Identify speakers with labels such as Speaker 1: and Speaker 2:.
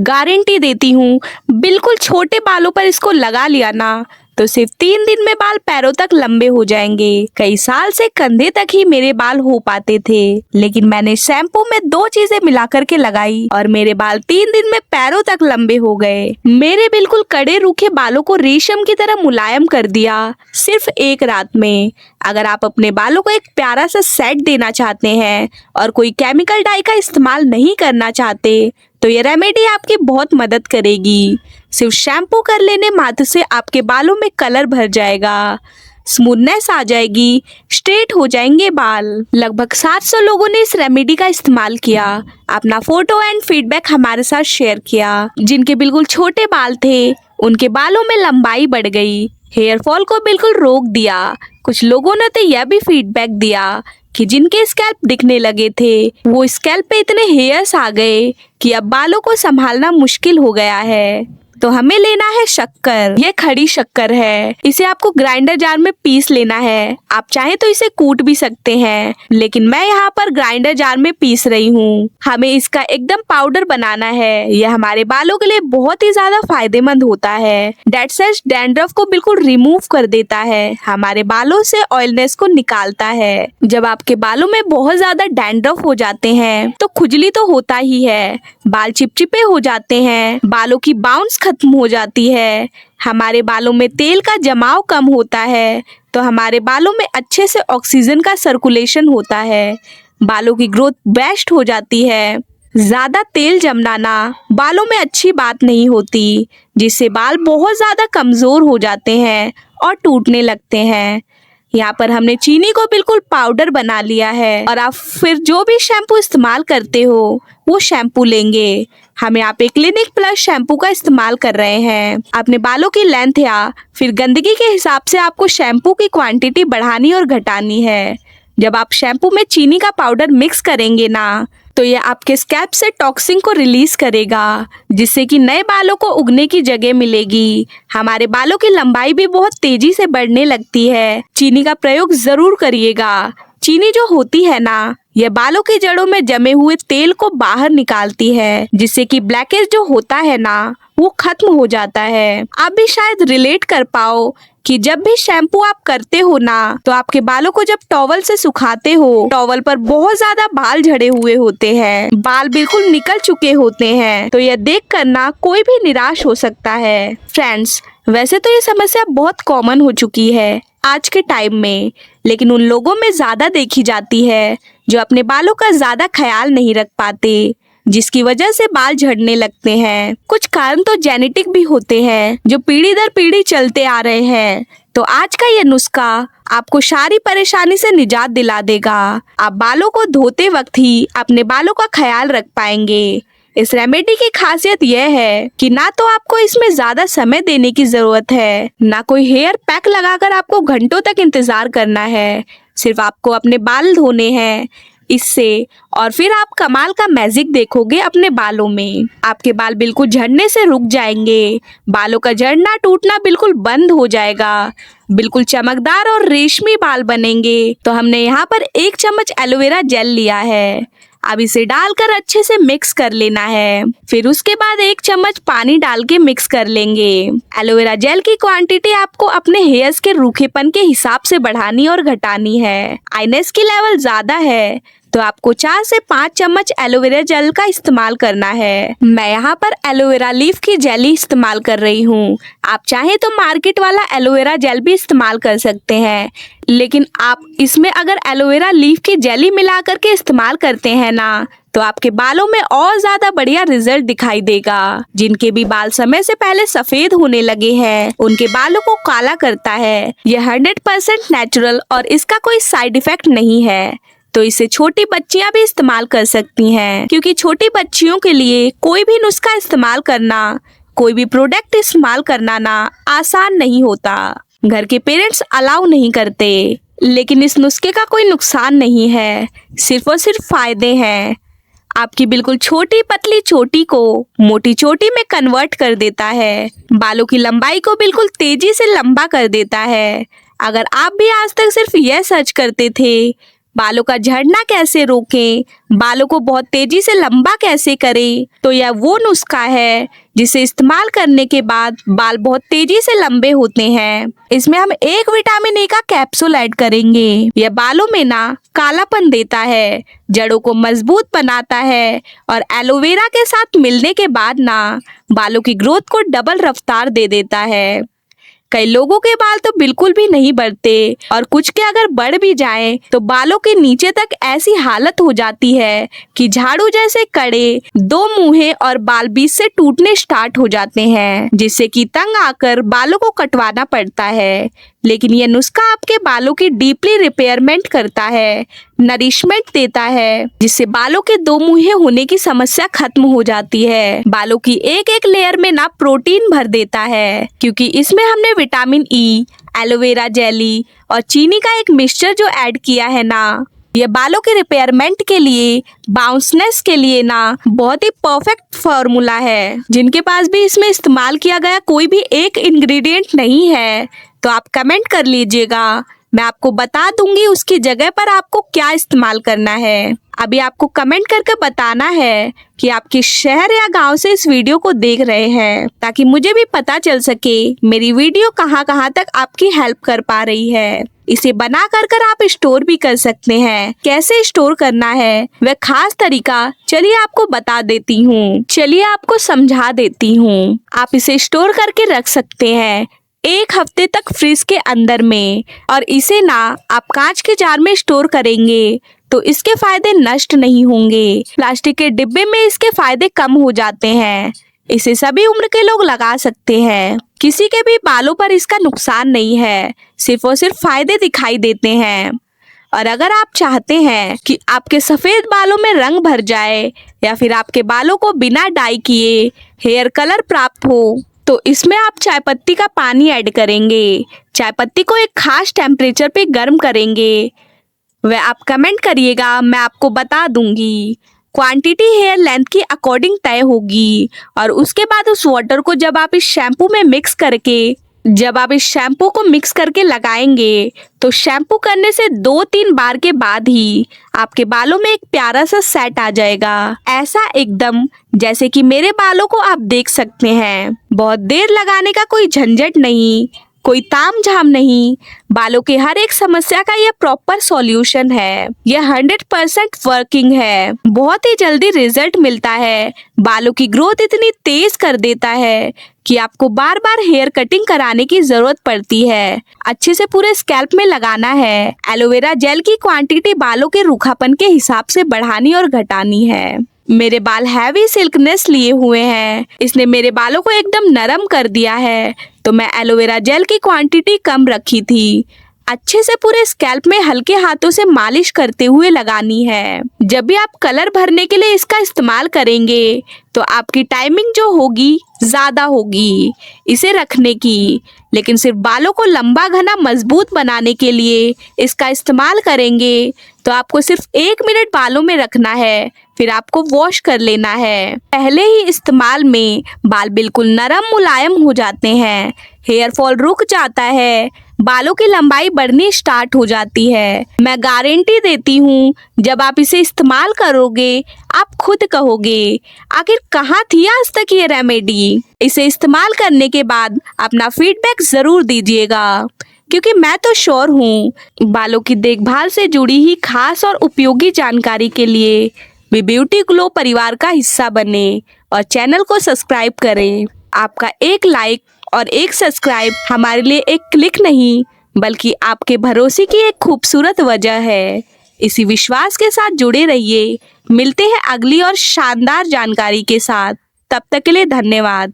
Speaker 1: Guarantee देती हूँ, बिल्कुल छोटे बालों पर इसको लगा लिया ना तो सिर्फ 3 दिन में बाल पैरों तक लंबे हो जाएंगे। कई साल से कंधे तक ही मेरे बाल हो पाते थे, लेकिन मैंने शैम्पू में 2 चीजें मिला करके लगाई और मेरे बाल 3 दिन में पैरों तक लंबे हो गए। मेरे बिल्कुल कड़े रूखे बालों को रेशम की तरह मुलायम कर दिया सिर्फ एक रात में। अगर आप अपने बालों को एक प्यारा सा सेट देना चाहते हैं और कोई केमिकल डाई का इस्तेमाल नहीं करना चाहते तो ये रेमेडी आपकी बहुत मदद करेगी। सिर्फ शैम्पू कर लेने मात्र से आपके बालों में कलर भर जाएगा, स्मूथनेस आ जाएगी, स्ट्रेट हो जाएंगे बाल। लगभग 700 लोगों ने इस रेमेडी का इस्तेमाल किया, अपना फोटो एंड फीडबैक हमारे साथ शेयर किया। जिनके बिल्कुल छोटे बाल थे उनके बालों में लंबाई बढ़ गई, हेयर फॉल को बिल्कुल रोक दिया। कुछ लोगों ने तो यह भी फीडबैक दिया कि जिनके स्कैल्प दिखने लगे थे वो स्कैल्प पे इतने हेयर्स आ गए कि अब बालों को संभालना मुश्किल हो गया है। तो हमें लेना है शक्कर। यह खड़ी शक्कर है, इसे आपको ग्राइंडर जार में पीस लेना है। आप चाहे तो इसे कूट भी सकते हैं, लेकिन मैं यहाँ पर ग्राइंडर जार में पीस रही हूँ। हमें इसका एकदम पाउडर बनाना है। यह हमारे बालों के लिए बहुत ही ज्यादा फायदेमंद होता है। डेड सेल्स डैंड्रफ को बिल्कुल रिमूव कर देता है, हमारे बालों से ऑयलनेस को निकालता है। जब आपके बालों में बहुत ज्यादा डैंड्रफ हो जाते हैं तो खुजली तो होता ही है, बाल चिपचिपे हो जाते हैं, बालों की बाउंस खत्म हो जाती है, हमारे बालों में तेल का जमाव कम होता है, तो हमारे बालों में अच्छे से ऑक्सीजन का सर्कुलेशन होता है, बालों की ग्रोथ बेस्ट हो जाती है। ज्यादा तेल जमना बालों में अच्छी बात नहीं होती, जिससे बाल बहुत ज्यादा कमजोर हो जाते हैं और टूटने लगते हैं। यहाँ पर हमने चीनी को बिल्कुल पाउडर बना लिया है और आप फिर जो भी शैम्पू इस्तेमाल करते हो वो शैम्पू लेंगे। हम यहाँ पे क्लिनिक प्लस शैम्पू का इस्तेमाल कर रहे हैं। अपने बालों की लेंथ या फिर गंदगी के हिसाब से आपको शैम्पू की क्वांटिटी बढ़ानी और घटानी है। जब आप शैम्पू में चीनी का पाउडर मिक्स करेंगे ना तो ये आपके स्कैल्प से टॉक्सिन को रिलीज करेगा, जिससे कि नए बालों को उगने की जगह मिलेगी। हमारे बालों की लंबाई भी बहुत तेजी से बढ़ने लगती है। चीनी का प्रयोग जरूर करिएगा। चीनी जो होती है ना यह बालों की जड़ों में जमे हुए तेल को बाहर निकालती है, जिससे कि ब्लैकेज जो होता है ना वो खत्म हो जाता है। आप भी शायद रिलेट कर पाओ कि जब भी शैम्पू आप करते हो ना तो आपके बालों को जब टॉवल से सुखाते हो, टॉवल पर बहुत ज्यादा बाल झड़े हुए होते हैं, बाल बिल्कुल निकल चुके होते हैं, तो यह देख कर ना कोई भी निराश हो सकता है। फ्रेंड्स, वैसे तो ये समस्या बहुत कॉमन हो चुकी है आज के टाइम में, लेकिन उन लोगों में ज्यादा देखी जाती है जो अपने बालों का ज्यादा ख्याल नहीं रख पाते, जिसकी वजह से बाल झड़ने लगते हैं। कुछ कारण तो जेनेटिक भी होते हैं जो पीढ़ी दर पीढ़ी चलते आ रहे हैं। तो आज का ये नुस्खा आपको सारी परेशानी से निजात दिला देगा। आप बालों को धोते वक्त ही अपने बालों का ख्याल रख पाएंगे। इस रेमेडी की खासियत यह है कि ना तो आपको इसमें ज्यादा समय देने की जरूरत है, ना कोई हेयर पैक लगाकर आपको घंटों तक इंतजार करना है। सिर्फ आपको अपने बाल धोने हैं इससे, और फिर आप कमाल का मैजिक देखोगे अपने बालों में। आपके बाल बिल्कुल झड़ने से रुक जाएंगे, बालों का झड़ना टूटना बिल्कुल बंद हो जाएगा, बिल्कुल चमकदार और रेशमी बाल बनेंगे। तो हमने यहाँ पर 1 चम्मच एलोवेरा जेल लिया है। अब इसे डालकर अच्छे से मिक्स कर लेना है। फिर उसके बाद 1 चम्मच पानी डाल के मिक्स कर लेंगे। एलोवेरा जेल की क्वांटिटी आपको अपने हेयर्स के रूखेपन के हिसाब से बढ़ानी और घटानी है। आइनेस की लेवल ज्यादा है तो आपको 4 से 5 चम्मच एलोवेरा जेल का इस्तेमाल करना है। मैं यहाँ पर एलोवेरा लीफ की जेली इस्तेमाल कर रही हूँ। आप चाहे तो मार्केट वाला एलोवेरा जेल भी इस्तेमाल कर सकते हैं, लेकिन आप इसमें अगर एलोवेरा लीफ की जेली मिला करके इस्तेमाल करते हैं ना तो आपके बालों में और ज्यादा बढ़िया रिजल्ट दिखाई देगा। जिनके भी बाल समय से पहले सफेद होने लगे हैं उनके बालों को काला करता है। यह 100% नेचुरल और इसका कोई साइड इफेक्ट नहीं है, तो इसे छोटी बच्चियां भी इस्तेमाल कर सकती हैं, क्योंकि छोटी बच्चियों के लिए कोई भी नुस्खा इस्तेमाल करना, कोई भी प्रोडक्ट इस्तेमाल करना ना आसान नहीं होता। घर के पेरेंट्स अलाउ नहीं करते, लेकिन इस नुस्खे का कोई नुकसान नहीं है, सिर्फ और सिर्फ फायदे हैं। आपकी बिल्कुल छोटी पतली चोटी को मोटी चोटी में कन्वर्ट कर देता है, बालों की लंबाई को बिल्कुल तेजी से लंबा कर देता है। अगर आप भी आज तक सिर्फ यह सर्च करते थे बालों का झड़ना कैसे रोकें, बालों को बहुत तेजी से लंबा कैसे करें, तो यह वो नुस्खा है जिसे इस्तेमाल करने के बाद बाल बहुत तेजी से लंबे होते हैं। इसमें हम एक विटामिन ए का कैप्सूल ऐड करेंगे। यह बालों में ना कालापन देता है, जड़ों को मजबूत बनाता है और एलोवेरा के साथ मिलने के बाद ना बालों की ग्रोथ को डबल रफ्तार दे देता है। कई लोगों के बाल तो बिल्कुल भी नहीं बढ़ते और कुछ के अगर बढ़ भी जाएं तो बालों के नीचे तक ऐसी हालत हो जाती है कि झाड़ू जैसे कड़े, दो मुंहे और बाल बीच से टूटने स्टार्ट हो जाते हैं, जिससे कि तंग आकर बालों को कटवाना पड़ता है। लेकिन यह नुस्खा आपके बालों की डीपली रिपेयरमेंट करता है, नरिशमेंट देता है, जिससे बालों के दो मुंहे होने की समस्या खत्म हो जाती है। बालों की एक एक लेयर में ना प्रोटीन भर देता है, क्योंकि इसमें हमने विटामिन ई, एलोवेरा जेली और चीनी का एक मिक्सचर जो ऐड किया है ना, ये बालों के रिपेयरमेंट के लिए, बाउंसनेस के लिए ना बहुत ही परफेक्ट फॉर्मूला है। जिनके पास भी इसमें इस्तेमाल किया गया कोई भी एक इंग्रेडिएंट नहीं है तो आप कमेंट कर लीजिएगा, मैं आपको बता दूंगी उसकी जगह पर आपको क्या इस्तेमाल करना है। अभी आपको कमेंट करके बताना है कि आप किस शहर या गांव से इस वीडियो को देख रहे हैं, ताकि मुझे भी पता चल सके मेरी वीडियो कहां कहां तक आपकी हेल्प कर पा रही है। इसे बना कर आप स्टोर भी कर सकते हैं। कैसे स्टोर करना है वह खास तरीका चलिए आपको बता देती हूँ। चलिए आपको समझा देती हूँ। आप इसे स्टोर करके रख सकते हैं 1 हफ्ते तक फ्रिज के अंदर में, और इसे ना आप कांच के जार में स्टोर करेंगे तो इसके फायदे नष्ट नहीं होंगे। प्लास्टिक के डिब्बे में इसके फायदे कम हो जाते हैं। इसे सभी उम्र के लोग लगा सकते हैं। किसी के भी बालों पर इसका नुकसान नहीं है, सिर्फ और सिर्फ फायदे दिखाई देते हैं। और अगर आप चाहते हैं कि आपके सफेद बालों में रंग भर जाए या फिर आपके बालों को बिना डाई किए हेयर कलर प्राप्त हो, तो इसमें आप चाय पत्ती का पानी ऐड करेंगे। चाय पत्ती को एक खास टेम्परेचर पे गर्म करेंगे। वह आप कमेंट करिएगा, मैं आपको बता दूंगी। क्वांटिटी हेयर लेंथ की अकॉर्डिंग तय होगी। और उसके बाद उस वाटर को जब आप इस शैम्पू को मिक्स करके लगाएंगे तो शैम्पू करने से 2-3 बार के बाद ही आपके बालों में एक प्यारा सा सेट आ जाएगा। ऐसा एकदम जैसे कि मेरे बालों को आप देख सकते हैं। बहुत देर लगाने का कोई झंझट नहीं, कोई ताम झाम नहीं। बालों के हर एक समस्या का यह प्रॉपर सॉल्यूशन है। यह 100% वर्किंग है। बहुत ही जल्दी रिजल्ट मिलता है। बालों की ग्रोथ इतनी तेज कर देता है कि आपको बार बार हेयर कटिंग कराने की जरूरत पड़ती है। अच्छे से पूरे स्कैल्प में लगाना है। एलोवेरा जेल की क्वांटिटी बालों के रूखापन के हिसाब से बढ़ानी और घटानी है। मेरे बाल हैवी सिल्कनेस लिए हुए हैं, इसने मेरे बालों को एकदम नरम कर दिया है, तो मैं एलोवेरा जेल की क्वांटिटी कम रखी थी। अच्छे से पूरे स्कैल्प में हल्के हाथों से मालिश करते हुए लगानी है। जब भी आप कलर भरने के लिए इसका इस्तेमाल करेंगे तो आपकी टाइमिंग जो होगी ज्यादा होगी इसे रखने की, लेकिन सिर्फ बालों को लंबा घना मजबूत बनाने के लिए इसका इस्तेमाल करेंगे तो आपको सिर्फ 1 मिनट बालों में रखना है, फिर आपको वॉश कर लेना है। पहले ही इस्तेमाल में बाल बिल्कुल नरम मुलायम हो जाते हैं, हेयर फॉल रुक जाता है, बालों की लंबाई बढ़नी स्टार्ट हो जाती है। मैं गारंटी देती हूँ जब आप इसे इस्तेमाल करोगे आप खुद कहोगे आखिर कहाँ थी आज तक ये रेमेडी। इसे इस्तेमाल करने के बाद अपना फीडबैक जरूर दीजिएगा, क्योंकि मैं तो श्योर हूँ बालों की देखभाल से जुड़ी ही खास और उपयोगी जानकारी के लिए भी ब्यूटी ग्लो परिवार का हिस्सा बने और चैनल को सब्सक्राइब करें। आपका एक लाइक और एक सब्सक्राइब हमारे लिए एक क्लिक नहीं बल्कि आपके भरोसे की एक खूबसूरत वजह है। इसी विश्वास के साथ जुड़े रहिए। मिलते हैं अगली और शानदार जानकारी के साथ। तब तक के लिए धन्यवाद।